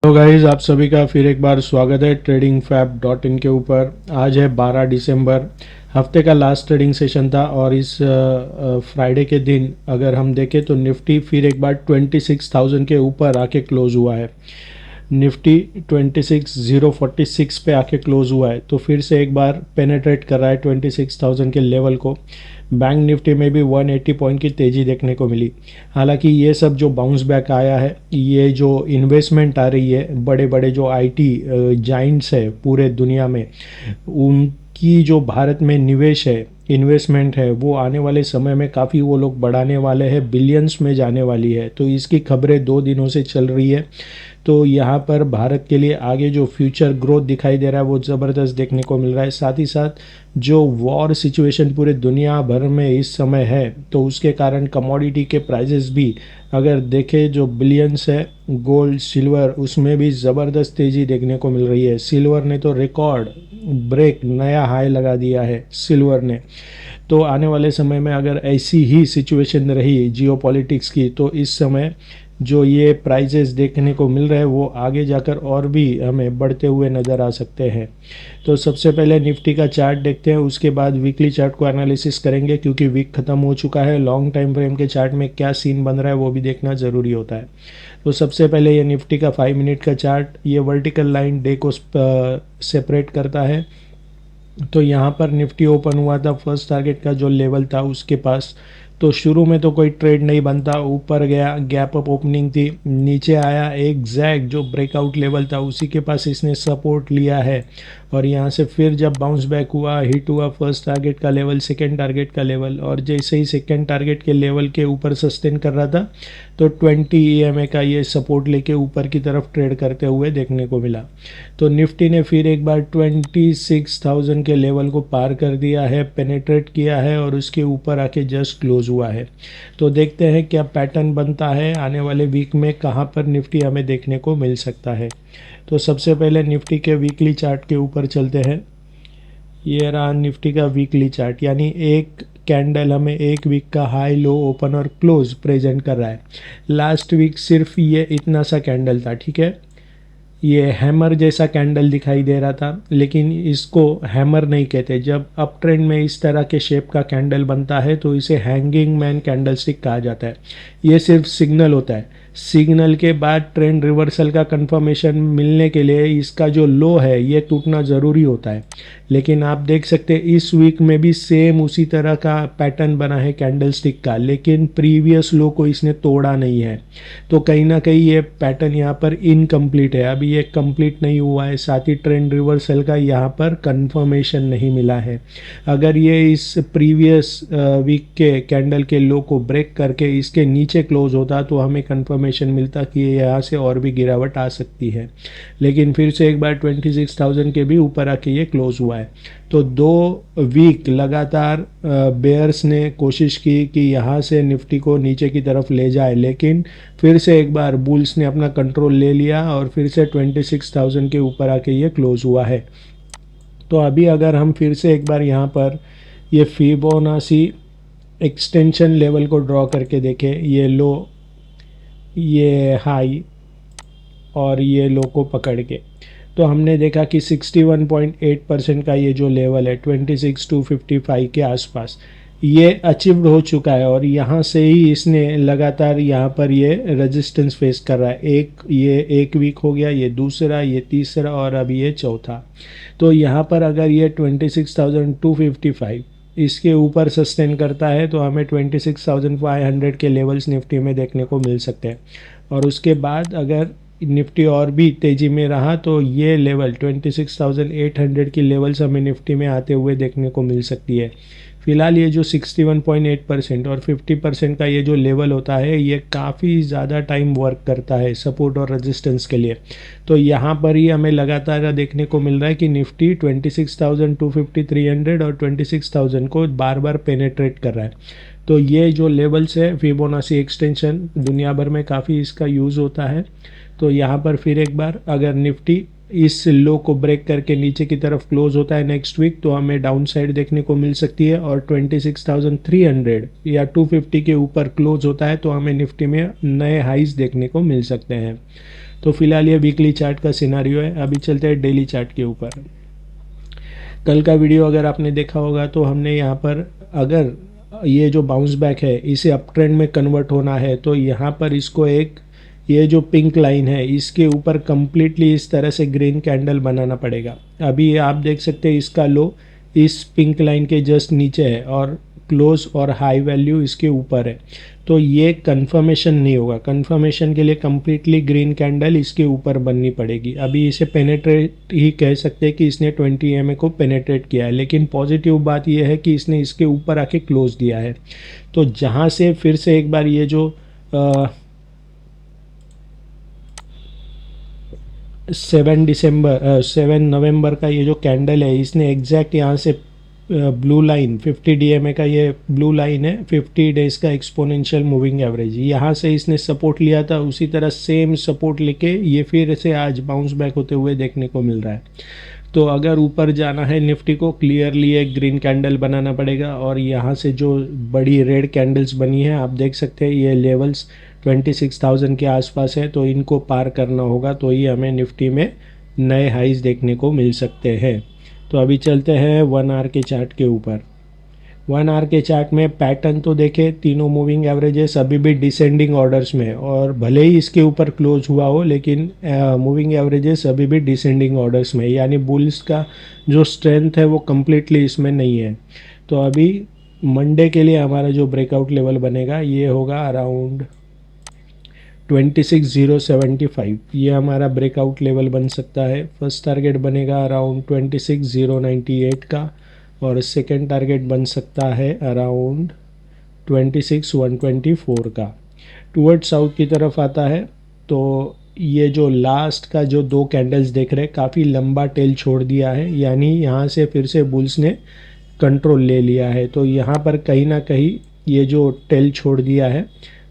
तो गाइज आप सभी का फिर एक बार स्वागत है ट्रेडिंग फैब डॉट इन के ऊपर। आज है 12 दिसंबर, हफ्ते का लास्ट ट्रेडिंग सेशन था और इस फ्राइडे के दिन अगर हम देखें तो निफ्टी फिर एक बार 26,000 के ऊपर आके क्लोज हुआ है। निफ्टी 26,046 पे आके क्लोज हुआ है, तो फिर से एक बार पेनेट्रेट कर रहा है 26,000 के लेवल को। बैंक निफ्टी में भी 180 पॉइंट की तेज़ी देखने को मिली। हालांकि ये सब जो बाउंस बैक आया है, ये जो इन्वेस्टमेंट आ रही है, बड़े बड़े जो आईटी जाइंट्स है पूरे दुनिया में, उनकी जो भारत में निवेश है, इन्वेस्टमेंट है, वो आने वाले समय में काफ़ी वो लोग बढ़ाने वाले हैं, बिलियंस में जाने वाली है। तो इसकी खबरें 2 दिनों से चल रही है। तो यहाँ पर भारत के लिए आगे जो फ्यूचर ग्रोथ दिखाई दे रहा है वो ज़बरदस्त देखने को मिल रहा है। साथ ही साथ जो वॉर सिचुएशन पूरे दुनिया भर में इस समय है, तो उसके कारण कमोडिटी के प्राइसेस भी अगर देखें, जो बिलियंस है गोल्ड सिल्वर, उसमें भी ज़बरदस्त तेज़ी देखने को मिल रही है। सिल्वर ने तो रिकॉर्ड ब्रेक, नया हाई लगा दिया है सिल्वर ने। तो आने वाले समय में अगर ऐसी ही सिचुएशन रही जियोपॉलिटिक्स की, तो इस समय जो ये प्राइजेस देखने को मिल रहे हैं वो आगे जाकर और भी हमें बढ़ते हुए नज़र आ सकते हैं। तो सबसे पहले निफ्टी का चार्ट देखते हैं, उसके बाद वीकली चार्ट को एनालिसिस करेंगे, क्योंकि वीक ख़त्म हो चुका है। लॉन्ग टाइम फ्रेम के चार्ट में क्या सीन बन रहा है वो भी देखना ज़रूरी होता है। तो सबसे पहले ये निफ्टी का 5 मिनट का चार्ट, ये वर्टिकल लाइन डे को सेपरेट करता है। तो यहाँ पर निफ्टी ओपन हुआ था फर्स्ट टारगेट का जो लेवल था उसके पास। तो शुरू में तो कोई ट्रेड नहीं बनता, ऊपर गया, गैप अप ओपनिंग थी, नीचे आया, एग्जैक्ट जो ब्रेकआउट लेवल था उसी के पास इसने सपोर्ट लिया है। और यहाँ से फिर जब बाउंस बैक हुआ, हिट हुआ फर्स्ट टारगेट का लेवल, सेकेंड टारगेट का लेवल, और जैसे ही सेकेंड टारगेट के लेवल के ऊपर सस्टेन कर रहा था, तो 20 EMA का ये सपोर्ट लेके ऊपर की तरफ ट्रेड करते हुए देखने को मिला। तो निफ्टी ने फिर एक बार 26,000 के लेवल को पार कर दिया है, पेनेट्रेट किया है और उसके ऊपर आके जस्ट क्लोज हुआ है। तो देखते हैं क्या पैटर्न बनता है आने वाले वीक में, कहाँ पर निफ्टी हमें देखने को मिल सकता है। तो सबसे पहले निफ्टी के वीकली चार्ट के ऊपर चलते हैं। ये रहा निफ्टी का वीकली चार्ट, यानी एक कैंडल हमें एक वीक का हाई, लो, ओपन और क्लोज प्रेजेंट कर रहा है। लास्ट वीक सिर्फ ये इतना सा कैंडल था, ठीक है। ये हैमर जैसा कैंडल दिखाई दे रहा था, लेकिन इसको हैमर नहीं कहते। जब अप ट्रेंड में इस तरह के शेप का कैंडल बनता है तो इसे हैंगिंग मैन कैंडल स्टिक कहा जाता है। ये सिर्फ सिग्नल होता है। सिग्नल के बाद ट्रेंड रिवर्सल का कंफर्मेशन मिलने के लिए इसका जो लो है ये टूटना ज़रूरी होता है। लेकिन आप देख सकते हैं इस वीक में भी सेम उसी तरह का पैटर्न बना है कैंडल स्टिक का, लेकिन प्रीवियस लो को इसने तोड़ा नहीं है। तो कहीं ना कहीं ये पैटर्न यहाँ पर इनकम्प्लीट है, अभी ये कंप्लीट नहीं हुआ है। साथ ही ट्रेंड रिवर्सल का यहाँ पर कंफर्मेशन नहीं मिला है। अगर ये इस प्रीवियस वीक के कैंडल के लो को ब्रेक करके इसके नीचे क्लोज होता तो हमें कंफर्मेशन मिलता कि यहाँ से और भी गिरावट आ सकती है। लेकिन फिर से एक बार 26,000 के भी ऊपर आके ये क्लोज हुआ है। तो 2 वीक लगातार बेयर्स ने कोशिश की कि यहाँ से निफ्टी को नीचे की तरफ ले जाए, लेकिन फिर से एक बार बुल्स ने अपना कंट्रोल ले लिया और फिर से 26,000 के ऊपर आके ये क्लोज हुआ है। तो अभी अगर हम फिर से एक बार यहाँ पर ये फिबोनाची एक्सटेंशन लेवल को ड्रॉ करके देखें, ये लो, ये हाई और ये लो को पकड़ के, तो हमने देखा कि 61.8% का ये जो लेवल है 26,255 के आसपास ये अचीव्ड हो चुका है। और यहाँ से ही इसने लगातार यहाँ पर ये रेजिस्टेंस फेस कर रहा है। ये एक वीक हो गया, ये दूसरा, ये तीसरा और अभी ये चौथा। तो यहाँ पर अगर ये 26,255 इसके ऊपर सस्टेन करता है तो हमें 26,500 के लेवल्स निफ्टी में देखने को मिल सकते हैं। और उसके बाद अगर निफ्टी और भी तेज़ी में रहा तो ये लेवल 26,800 की लेवल्स हमें निफ्टी में आते हुए देखने को मिल सकती है। फिलहाल ये जो 61.8% और 50% का ये जो लेवल होता है ये काफ़ी ज़्यादा टाइम वर्क करता है सपोर्ट और रेजिस्टेंस के लिए। तो यहाँ पर ही हमें लगातार देखने को मिल रहा है कि निफ्टी 26,250, 300 और 26,000 को बार बार पेनेट्रेट कर रहा है। तो ये जो लेवल्स है फिबोनाची एक्सटेंशन, दुनिया भर में काफ़ी इसका यूज़ होता है। तो यहाँ पर फिर एक बार अगर निफ्टी इस लो को ब्रेक करके नीचे की तरफ क्लोज होता है नेक्स्ट वीक, तो हमें डाउन साइड देखने को मिल सकती है। और 26,300 या 250 के ऊपर क्लोज होता है तो हमें निफ्टी में नए हाइज देखने को मिल सकते हैं। तो फिलहाल ये वीकली चार्ट का सिनारियो है। अभी चलते हैं डेली चार्ट के ऊपर। कल का वीडियो अगर आपने देखा होगा तो हमने यहाँ पर अगर ये जो बाउंस बैक है इसे अप ट्रेंड में कन्वर्ट होना है तो यहाँ पर इसको एक ये जो पिंक लाइन है इसके ऊपर कम्प्लीटली इस तरह से ग्रीन कैंडल बनाना पड़ेगा। अभी आप देख सकते हैं इसका लो इस पिंक लाइन के जस्ट नीचे है और क्लोज और हाई वैल्यू इसके ऊपर है। तो ये कंफर्मेशन नहीं होगा, कंफर्मेशन के लिए कम्प्लीटली ग्रीन कैंडल इसके ऊपर बननी पड़ेगी। अभी इसे पेनेट्रेट ही कह सकते हैं कि इसने 20 EMA को पेनेट्रेट किया है, लेकिन पॉजिटिव बात यह है कि इसने इसके ऊपर आके क्लोज दिया है। तो जहाँ से फिर से एक बार ये जो 7 नवंबर का ये जो कैंडल है इसने एग्जैक्ट यहाँ से ब्लू लाइन 50 DMA का ये ब्लू लाइन है 50 डेज का एक्सपोनेंशियल मूविंग एवरेज, यहाँ से इसने सपोर्ट लिया था, उसी तरह सेम सपोर्ट लेके ये फिर से आज बाउंस बैक होते हुए देखने को मिल रहा है। तो अगर ऊपर जाना है निफ्टी को क्लियरली एक ग्रीन कैंडल बनाना पड़ेगा और यहाँ से जो बड़ी रेड कैंडल्स बनी है आप देख सकते हैं ये लेवल्स 26,000 के आसपास है, तो इनको पार करना होगा तो ही हमें निफ्टी में नए हाइज देखने को मिल सकते हैं। तो अभी चलते हैं 1 आवर के चार्ट के ऊपर। 1 आवर के चार्ट में पैटर्न तो देखे, तीनों मूविंग एवरेजेस अभी भी डिसेंडिंग ऑर्डर्स में और भले ही इसके ऊपर क्लोज हुआ हो लेकिन मूविंग एवरेजेस अभी भी डिसेंडिंग ऑर्डर्स में, यानी बुल्स का जो स्ट्रेंथ है वो कम्प्लीटली इसमें नहीं है। तो अभी मंडे के लिए हमारा जो ब्रेकआउट लेवल बनेगा ये होगा अराउंड 26,075, ये हमारा ब्रेकआउट लेवल बन सकता है। फर्स्ट टारगेट बनेगा अराउंड 26,098 का और सेकेंड टारगेट बन सकता है अराउंड 26,124 का। टूवर्ड साउथ की तरफ आता है तो ये जो लास्ट का जो 2 कैंडल्स देख रहे हैं काफ़ी लंबा टेल छोड़ दिया है, यानी यहाँ से फिर से बुल्स ने कंट्रोल ले लिया है। तो यहाँ पर कहीं ना कहीं ये जो टेल छोड़ दिया है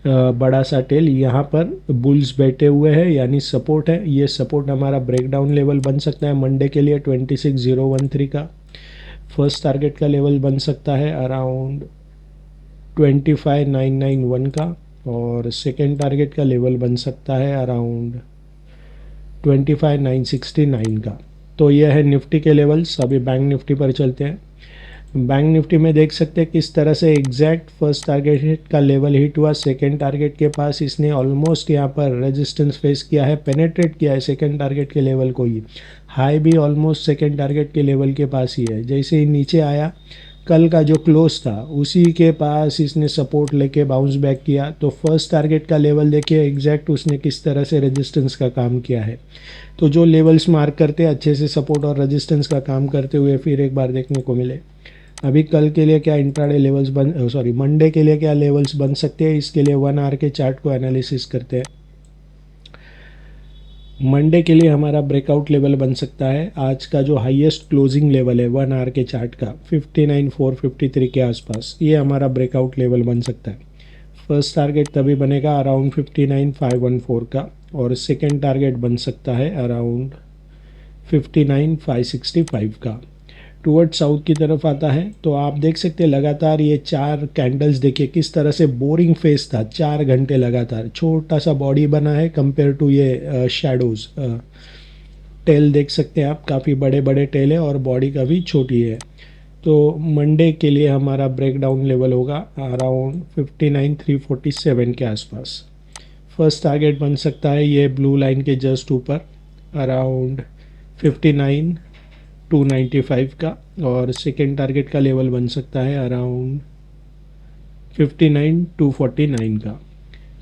बड़ा सा टेल, यहाँ पर बुल्स बैठे हुए हैं यानी सपोर्ट है। ये सपोर्ट हमारा ब्रेकडाउन लेवल बन सकता है मंडे के लिए 26,013 का। फर्स्ट टारगेट का लेवल बन सकता है अराउंड 25,991 का और सेकेंड टारगेट का लेवल बन सकता है अराउंड 25,969 का। तो यह है निफ्टी के लेवल्स। अभी बैंक निफ्टी पर चलते हैं। बैंक निफ्टी में देख सकते हैं किस तरह से एग्जैक्ट फर्स्ट टारगेट का लेवल हिट हुआ, सेकंड टारगेट के पास इसने ऑलमोस्ट यहाँ पर रेजिस्टेंस फेस किया है, पेनेट्रेट किया है सेकंड टारगेट के लेवल को ही। हाई भी ऑलमोस्ट सेकंड टारगेट के लेवल के पास ही है। जैसे ही नीचे आया कल का जो क्लोज था उसी के पास इसने सपोर्ट लेके बाउंस बैक किया। तो फर्स्ट टारगेट का लेवल देखिए एग्जैक्ट उसने किस तरह से रेजिस्टेंस का काम किया है। तो जो लेवल्स मार्क करते हैं अच्छे से सपोर्ट और रेजिस्टेंस का काम करते हुए फिर एक बार देखने को मिले। अभी कल के लिए क्या इंट्राडे लेवल्स मंडे के लिए क्या लेवल्स बन सकते हैं, इसके लिए 1 आवर के चार्ट को एनालिसिस करते हैं। मंडे के लिए हमारा ब्रेकआउट लेवल बन सकता है आज का जो हाईएस्ट क्लोजिंग लेवल है 1 आवर के चार्ट का 59,453 के आसपास, ये हमारा ब्रेकआउट लेवल बन सकता है। फर्स्ट टारगेट तभी बनेगा अराउंड 59,514 का और सेकेंड टारगेट बन सकता है अराउंड 59,565 का। टूवर्ड साउथ की तरफ आता है तो आप देख सकते हैं लगातार ये 4 कैंडल्स देखिए किस तरह से बोरिंग फेस था, 4 घंटे लगातार छोटा सा बॉडी बना है कंपेयर टू ये शैडोज। टेल देख सकते हैं आप, काफ़ी बड़े बड़े टेल है और बॉडी काफ़ी छोटी है। तो मंडे के लिए हमारा ब्रेकडाउन लेवल होगा अराउंड 59,347 के आसपास। फर्स्ट टारगेट बन सकता है ये ब्लू लाइन के जस्ट ऊपर अराउंड 59,295 का और सेकेंड टारगेट का लेवल बन सकता है अराउंड 59,249 का।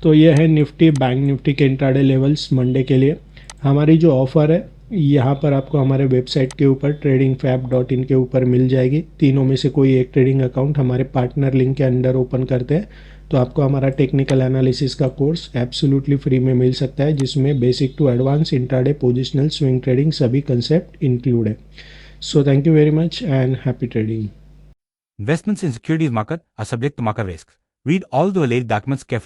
तो यह है निफ्टी बैंक निफ्टी के इंट्राडे लेवल्स मंडे के लिए। हमारी जो ऑफ़र है यहाँ पर आपको हमारे वेबसाइट के ऊपर tradingfab.in के ऊपर मिल जाएगी। तीनों में से कोई एक ट्रेडिंग अकाउंट हमारे पार्टनर लिंक के अंडर ओपन करते हैं तो आपको हमारा टेक्निकल एनालिसिस का कोर्स एब्सोल्युटली फ्री में मिल सकता है, जिसमें basic to advance intraday positional swing trading सभी कंसेप्ट इंक्लूड है। So thank you very much and happy trading. Investments in securities market are subject to market risks. Read all the related documents carefully.